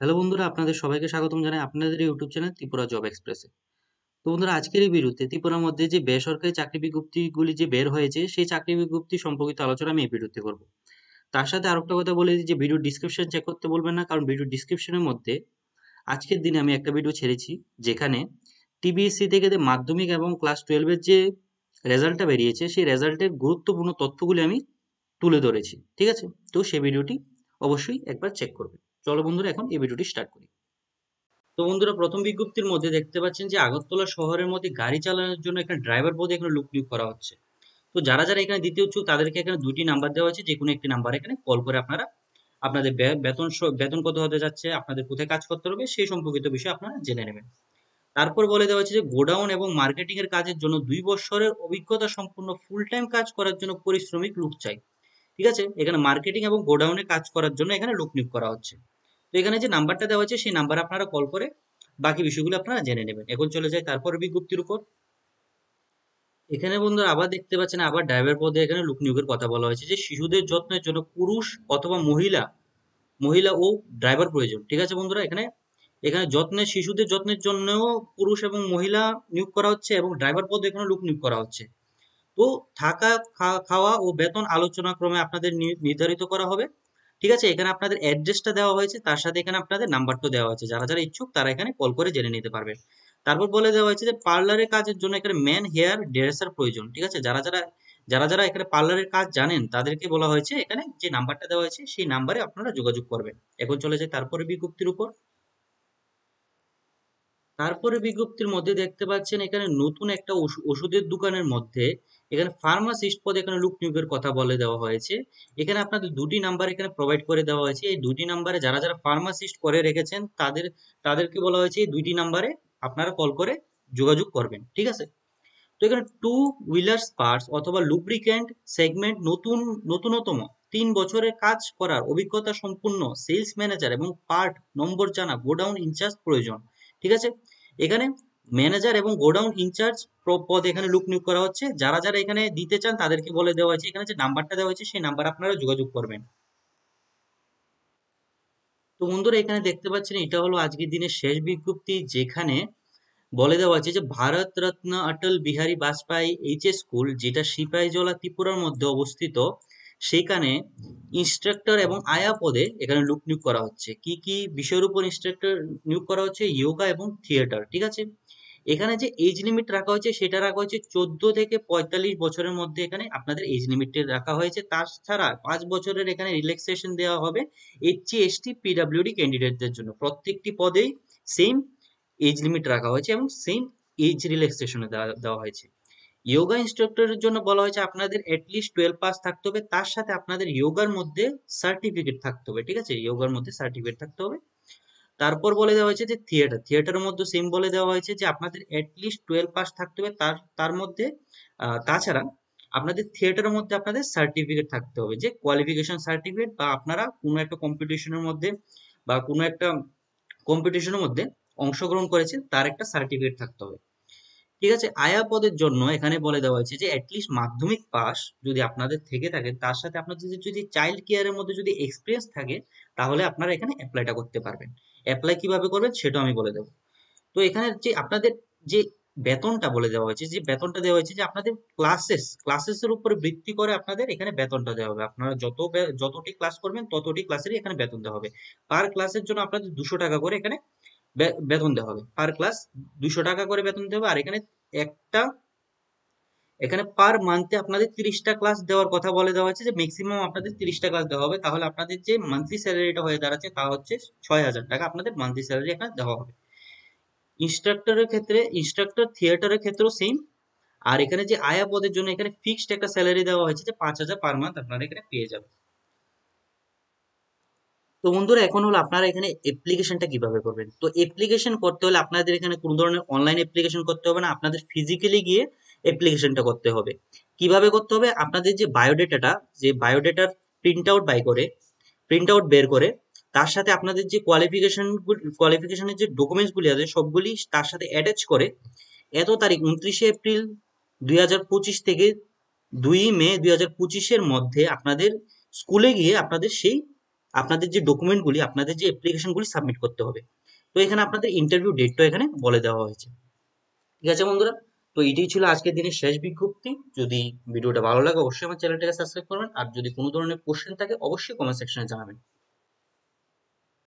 Hello বন্ধুরা, আপনাদের সবাইকে স্বাগতম জানাই আপনাদের ইউটিউব চ্যানেল ত্রিপুরা জব এক্সপ্রেসে। তো বন্ধুরা, আজকের এই ভিডিওতে ত্রিপুরার মধ্যে যে বেসরকারি চাকরি বিজ্ঞপ্তিগুলি যে বের হয়েছে সেই চাকরি বিজ্ঞপ্তি সম্পর্কিত আলোচনা আমি এই ভিডিওতে করব। তার সাথে আরেকটা কথা বলে দিই যে ভিডিও ডিসক্রিপশন চেক করতে বলবেন না, কারণ ভিডিও ডিসক্রিপশনের মধ্যে আজকের দিনে আমি একটা ভিডিও ছেড়েছি যেখানে টিবিএসসি থেকে যে মাধ্যমিক এবং ক্লাস 12-এর যে রেজাল্টটা বেরিয়েছে সেই রেজাল্টের গুরুত্বপূর্ণ তথ্যগুলি আমি তুলে ধরেছি। ঠিক আছে? তো সেই ভিডিওটি অবশ্যই একবার চেক করবেন। চলো বন্ধুরা, এখন এই ভিডিওটি স্টার্ট করি। তো বন্ধুরা, প্রথম বিজ্ঞপ্তির মধ্যে দেখতে পাচ্ছেন যে আগরতলা শহরের মধ্যে গাড়ি চালানোর জন্য এখানে ড্রাইভার পদে এখানে লোক নিয়োগ করা হচ্ছে। তো যারা যারা এখানে দিতে ইচ্ছুক তাদেরকে এখানে দুটি নাম্বার দেওয়া হয়েছে, যে কোনো একটি নাম্বার এখানে কল করে আপনারা আপনাদের বেতন কত হতে যাচ্ছে, আপনাদের কোথায় কাজ করতে হবে সেই সম্পর্কিত বিষয় আপনারা জেনে নেবেন। তারপর বলে দেওয়া হয়েছে যে গোডাউন এবং মার্কেটিং এর কাজের জন্য 2 বছরের অভিজ্ঞতা সম্পূর্ণ ফুল টাইম কাজ করার জন্য পরিশ্রমিক লোক চাই। ঠিক আছে? এখানে মার্কেটিং এবং গোডাউনে কাজ করার জন্য এখানে লোক নিয়োগ করা হচ্ছে। তো এখানে যে নাম্বারটা দেওয়া হয়েছে সেই নাম্বারে আপনারা কল করে বাকি বিষয়গুলো আপনারা জেনে নেবেন। এখন চলে যায় তারপরে বিজ্ঞপ্তির উপর। এখানে বন্ধুরা আবার দেখতে পাচ্ছেন, আবার ড্রাইভার পদে এখানে লোক নিয়োগের কথা বলা হয়েছে, যে শিশুদের যত্নের জন্য পুরুষ অথবা মহিলা মহিলা ও ড্রাইভার প্রয়োজন। ঠিক আছে বন্ধুরা, এখানে এখানে শিশুদের যত্নের জন্যও পুরুষ এবং মহিলা নিয়োগ করা হচ্ছে, এবং ড্রাইভার পদে এখানে লোক নিয়োগ করা হচ্ছে। তো থাকা, খাওয়া ও বেতন আলোচনা ক্রমে আপনাদের নির্ধারিত করা হবে। ঠিক আছে? এখানে আপনাদের অ্যাড্রেসটা দেওয়া হয়েছে, তার সাথে এখানে আপনাদের নাম্বারটা দেওয়া হয়েছে। যারা যারা ইচ্ছুক তারা এখানে কল করে জেনে নিতে পারবেন। তারপর বলে দেওয়া হয়েছে যে পার্লারের কাজের জন্য এখানে ম্যান হেয়ার ড্রেসার প্রয়োজন। ঠিক আছে? যারা যারা এখানে পার্লারের কাজ জানেন তাদেরকে বলা হয়েছে, এখানে যে নাম্বারটা দেওয়া হয়েছে সেই নাম্বারে আপনারা যোগাযোগ করবেন। এখন চলে যায় তারপরে বিজ্ঞপ্তির উপর। তারপরে বিজ্ঞপ্তির মধ্যে দেখতে পাচ্ছেন এখানে নতুন একটা ওষুধের দোকানের মধ্যে এখানে ফার্মাসিস্ট পদে এখানে লোক নিয়োগের কথা বলে দেওয়া হয়েছে। এখানে আপনাদের দুটি নাম্বার এখানে প্রোভাইড করে দেওয়া হয়েছে। এই দুটি নাম্বারে যারা যারা ফার্মাসিস্ট করে রেখেছেন তাদেরকে বলা হয়েছে এই দুইটি নাম্বারে আপনারা কল করে যোগাযোগ করবেন। ঠিক আছে? তো এখানে টু হুইলার পার্টস অথবা লুব্রিক্যান্ট সেগমেন্ট নতুনতম 3 বছরের কাজ করার অভিজ্ঞতা সম্পূর্ণ সেলস ম্যানেজার এবং পার্ট নম্বর জানা গোডাউন ইনচার্জ প্রয়োজন। ঠিক আছে? এখানে ম্যানেজার এবং গোডাউন ইনচার্জ পদ এখানে লোক নিয়োগ করা হচ্ছে। যারা যারা এখানে দিতে চান তাদেরকে বলে দেওয়া হয়েছে, এখানে যে নাম্বারটা দেওয়া হয়েছে সেই নাম্বার আপনারা যোগাযোগ করবেন। তো বন্ধুরা, এখানে দেখতে পাচ্ছেন এটা হলো আজকের দিনের শেষ বিজ্ঞপ্তি, যেখানে বলে দেওয়া আছে যে ভারত রত্ন অটল বিহারী বাজপেয়ী এইচএস স্কুল, যেটা সিপাহীজলা ত্রিপুরার মধ্যে অবস্থিত, সেখানে ইনস্ট্রাক্টর এবং আয়া পদে এখানে লোক নিয়োগ করা হচ্ছে। কি কি বিষয়ের উপর ইনস্ট্রাক্টর নিয়োগ করা হচ্ছে? যোগা এবং থিয়েটার। ঠিক আছে? এখানে যে এজ লিমিট রাখা হয়েছে সেটা রাখা হয়েছে 14 থেকে 45 বছরের মধ্যে এখানে আপনাদের এজ লিমিট রাখা হয়েছে। তাছাড়া 5 বছরের এখানে রিল্যাক্সেশন দেওয়া হবে এসসি এসটি পিডাব্লিউডি ক্যান্ডিডেটদের জন্য। প্রত্যেকটি পদেই সেম এজ লিমিট রাখা হয়েছে এবং সেম এজ রিল্যাক্সেশনে দেওয়া দেওয়া হয়েছে। যোগা ইনস্ট্রাক্টরের জন্য বলা হয়েছে আপনাদের অ্যাটলিস্ট 12 পাস থাকতে হবে, তার সাথে আপনাদের যোগার মধ্যে সার্টিফিকেট থাকতে হবে। ঠিক আছে? যোগার মধ্যে সার্টিফিকেট থাকতে হবে। তারপর বলে দেওয়া হয়েছে যে থিয়েটারের মধ্যে সেম বলে দেওয়া হয়েছে যে আপনাদের অ্যাটলিস্ট 12 পাস থাকতে হবে, তার তার মধ্যে তাছাড়া আপনাদের থিয়েটারের মধ্যে আপনাদের সার্টিফিকেট থাকতে হবে, যে কোয়ালিফিকেশন সার্টিফিকেট, বা আপনারা কোনো একটা কম্পিটিশনের মধ্যে বা কোনো একটা কম্পিটিশনের মধ্যে অংশগ্রহণ করেছেন তার একটা সার্টিফিকেট থাকতে হবে। ঠিক আছে? আয়া পদের জন্য এখানে বলে দেওয়া হয়েছে যে অ্যাটলিস্ট মাধ্যমিক পাস যদি আপনাদের থেকে থাকে, তার সাথে আপনাদের যদি চাইল্ড কেয়ারের মধ্যে যদি এক্সপিরিয়েন্স থাকে, তাহলে আপনারা এখানে অ্যাপ্লাইটা করতে পারবেন। অ্যাপ্লাই কিভাবে করবেন সেটাও আমি বলে দেবো। তো এখানে যে আপনাদের যে বেতনটা বলে দেওয়া হয়েছে, যে বেতনটা দেওয়া হয়েছে যে আপনাদের ক্লাসেসের উপরে ভিত্তি করে আপনাদের এখানে বেতনটা দেওয়া হবে। আপনারা যতটি ক্লাস করবেন ততটি ক্লাসেরই এখানে বেতন দেওয়া হবে। পার ক্লাসের জন্য আপনাদের 200 টাকা করে এখানে বেতন দেওয়া হবে। পার ক্লাস 200 টাকা করে বেতন দেওয়া হবে। আর এখানে একটা এখানে পার মান্থে আপনাদের 30টা ক্লাস দেওয়ার কথা বলে দেওয়া হয়েছে, যে ম্যাক্সিমাম আপনাদের 30টা ক্লাস দেওয়া হবে। তাহলে আপনাদের যে মান্থলি স্যালারিটা হয়ে দাঁড়াচ্ছে তা হচ্ছে 6000 টাকা আপনাদের মান্থলি স্যালারি এখানে দেওয়া হবে। ইনস্ট্রাক্টর থিয়েটারের ক্ষেত্রেও সেম। আর এখানে যে আয়া পদের জন্য এখানে ফিক্সড একটা স্যালারি দেওয়া হয়েছে, যে 5000 পার মান্থ আপনারা এখানে পেয়ে যাবেন। তো বন্ধুরা, এখন হলো আপনারা এখানে অ্যাপ্লিকেশনটা কিভাবে করবেন। তো অ্যাপ্লিকেশন করতে হলে আপনাদের এখানে কোনো ধরনের অনলাইন অ্যাপ্লিকেশন করতে হবে না, আপনাদের ফিজিক্যালি গিয়ে অ্যাপ্লিকেশনটা করতে হবে। কিভাবে করতে হবে? আপনাদের যে বায়োডেটাটা, যে বায়োডেটার প্রিন্ট আউট বের করে তার সাথে আপনাদের যে কোয়ালিফিকেশনের যে ডকুমেন্টসগুলি আছে সবগুলি তার সাথে অ্যাটাচ করে এত তারিখ 29শে এপ্রিল 2025 থেকে 2ই মে 2025-এর মধ্যে আপনাদের স্কুলে গিয়ে আপনাদের সেই আপনাদের যে ডকুমেন্টগুলি, আপনাদের যে অ্যাপ্লিকেশনগুলি সাবমিট করতে হবে। তো এখানে আপনাদের ইন্টারভিউ ডেটটা এখানে বলে দেওয়া হয়েছে। ঠিক আছে বন্ধুরা, তো এটাই ছিল আজকের দিনের শেষ বিজ্ঞপ্তি। যদি ভিডিওটা ভালো লাগে অবশ্যই আমার চ্যানেলটাকে সাবস্ক্রাইব করবেন, আর যদি কোনো ধরনের কোশ্চেন থাকে অবশ্যই কমেন্ট সেকশনে জানাবেন।